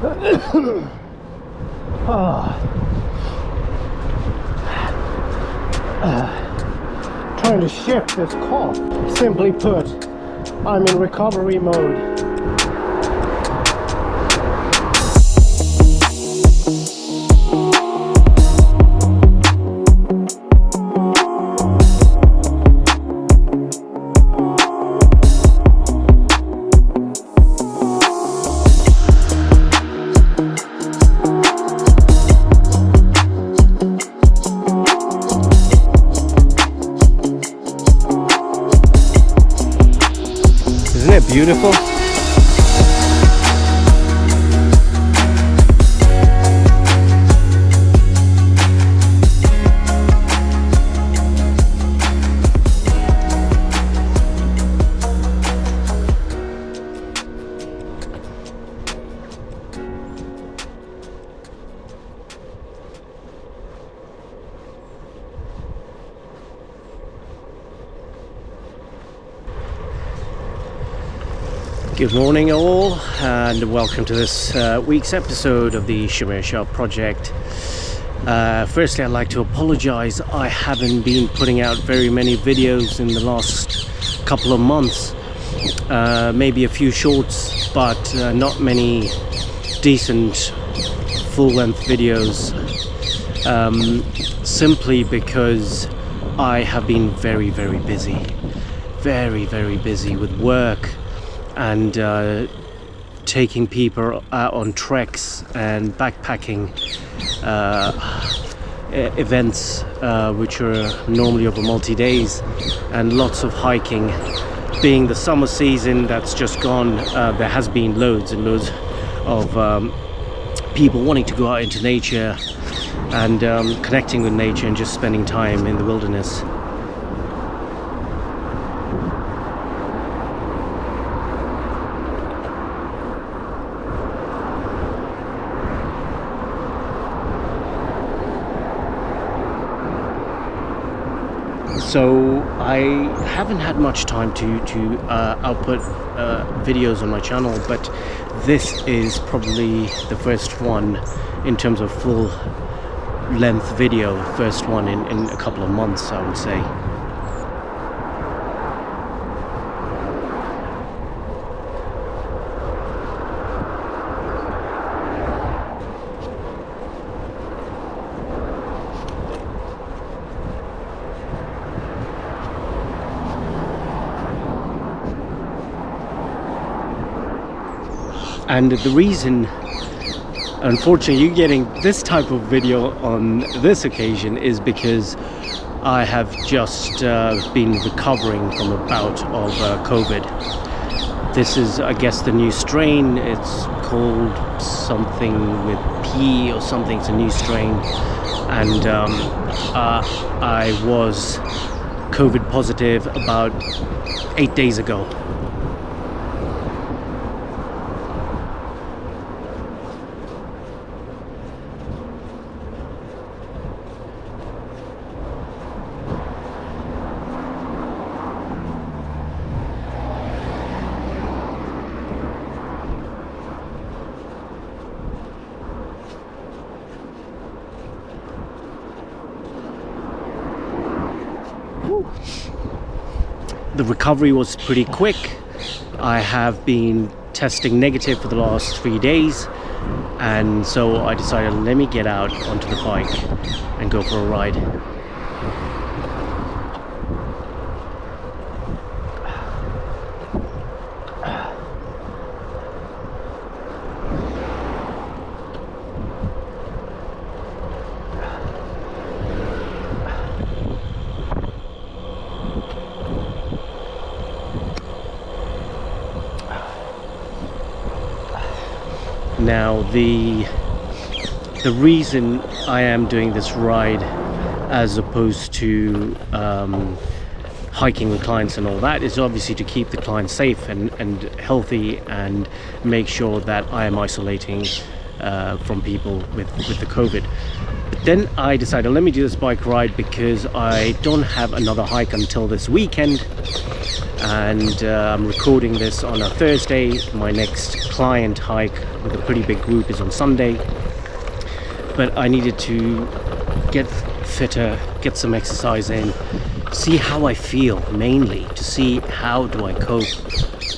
Trying to shift this cough. Simply put, I'm in recovery mode. Isn't it beautiful? Good morning all, and welcome to this week's episode of the Shamir Shah project. Firstly, I'd like to apologize. I haven't been putting out very many videos in the last couple of months. Maybe a few shorts, but not many decent full-length videos. Simply because I have been very busy. Very busy with work and taking people out on treks and backpacking events which are normally over multi-days, and lots of hiking. Being the summer season that's just gone, there has been loads and loads of people wanting to go out into nature and connecting with nature and just spending time in the wilderness. So I haven't had much time to output videos on my channel, but this is probably the first one in terms of full length video, first one in a couple of months, I would say. And the reason, unfortunately, you're getting this type of video on this occasion is because I have just been recovering from a bout of COVID. This is, I guess, the new strain. It's called something with P or something. It's a new strain. And I was COVID positive about 8 days ago. The recovery was pretty quick. I have been testing negative for the last 3 days, and so I decided, let me get out onto the bike and go for a ride. Now the reason I am doing this ride as opposed to hiking with clients and all that is obviously to keep the clients safe and healthy, and make sure that I am isolating from people with the COVID. But Then I decided, let me do this bike ride because I don't have another hike until this weekend, and I'm recording this on a Thursday. My next client hike with a pretty big group is on Sunday, but I needed to get fitter, get some exercise in, see how I feel, mainly to see how do I cope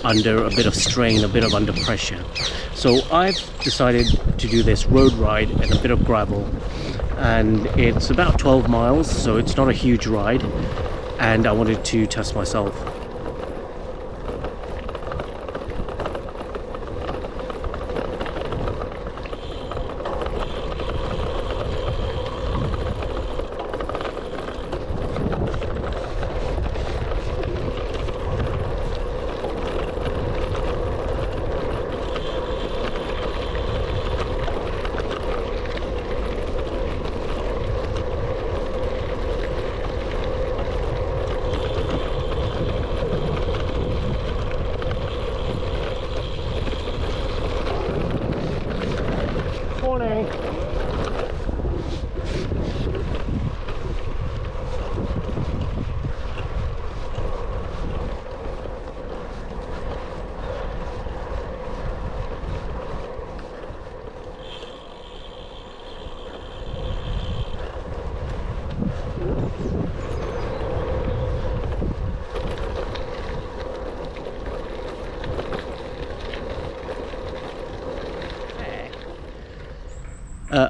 under a bit of strain, a bit of under pressure. So I've decided to do this road ride and a bit of gravel, and it's about 12 miles, so it's not a huge ride, and I wanted to test myself.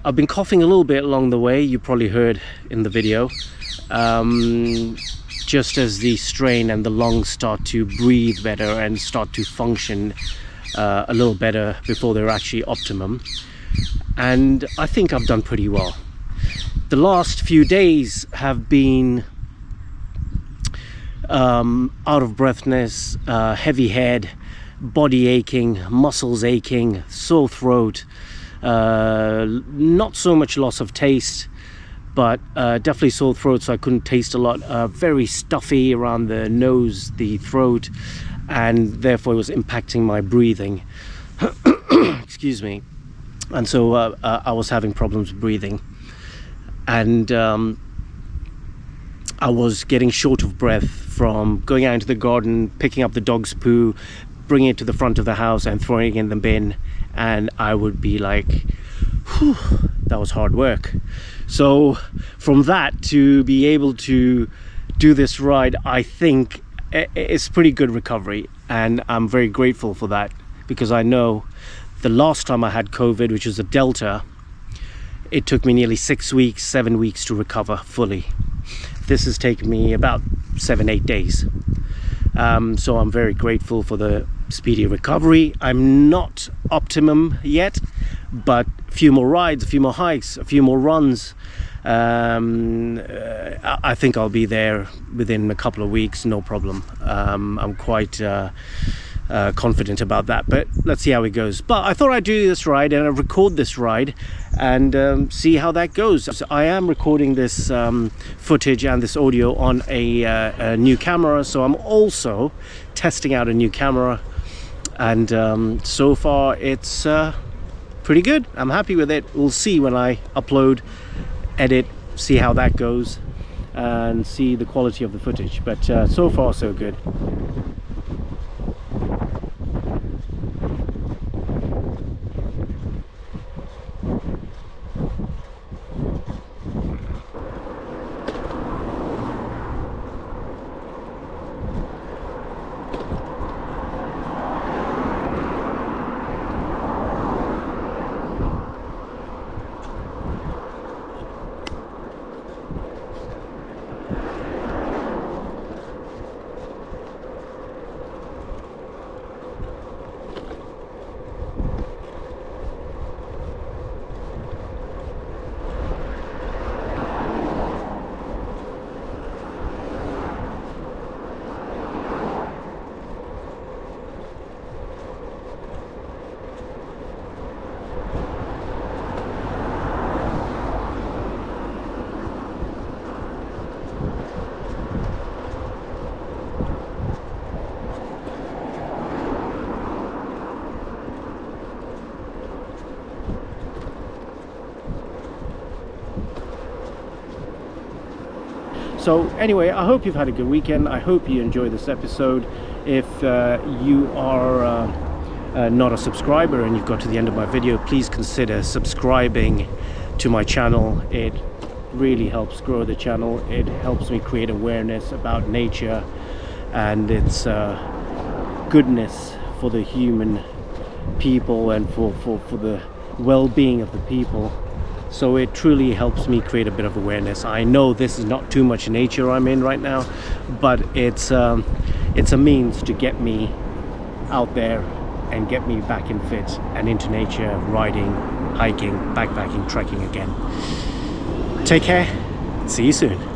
I've been coughing a little bit along the way, you probably heard in the video, just as the strain and the lungs start to breathe better and start to function a little better before they're actually optimum. And I think I've done pretty well. The last few days have been out of breathness, heavy head, body aching, muscles aching, sore throat. Not so much loss of taste, but definitely sore throat, so I couldn't taste a lot. Very stuffy around the nose, the throat, and therefore it was impacting my breathing. Excuse me. And so I was having problems breathing, and I was getting short of breath from going out into the garden, picking up the dog's poo, bringing it to the front of the house and throwing it in the bin, and I would be like, whew, that was hard work. So from that to be able to do this ride, I think it's pretty good recovery, and I'm very grateful for that, because I know the last time I had COVID, which was a Delta, it took me nearly 6 weeks, 7 weeks to recover fully. This has taken me about 7-8 days. So I'm very grateful for the speedy recovery. I'm not optimum yet, but a few more rides, a few more hikes, a few more runs. I think I'll be there within a couple of weeks, no problem. I'm quite confident about that, but let's see how it goes. But I thought I'd do this ride and I'd record this ride and see how that goes. So I am recording this footage and this audio on a new camera, so I'm also testing out a new camera, and so far it's pretty good. I'm happy with it. We'll see when I upload, edit, see how that goes and see the quality of the footage, but so far so good. So anyway, I hope you've had a good weekend. I hope you enjoyed this episode. If you are not a subscriber and you've got to the end of my video, please consider subscribing to my channel. It really helps grow the channel. It helps me create awareness about nature and its goodness for the human people and for the well-being of the people. So it truly helps me create a bit of awareness. I know this is not too much nature I'm in right now, but it's a means to get me out there and get me back in fit and into nature, riding, hiking, backpacking, trekking again. Take care. See you soon.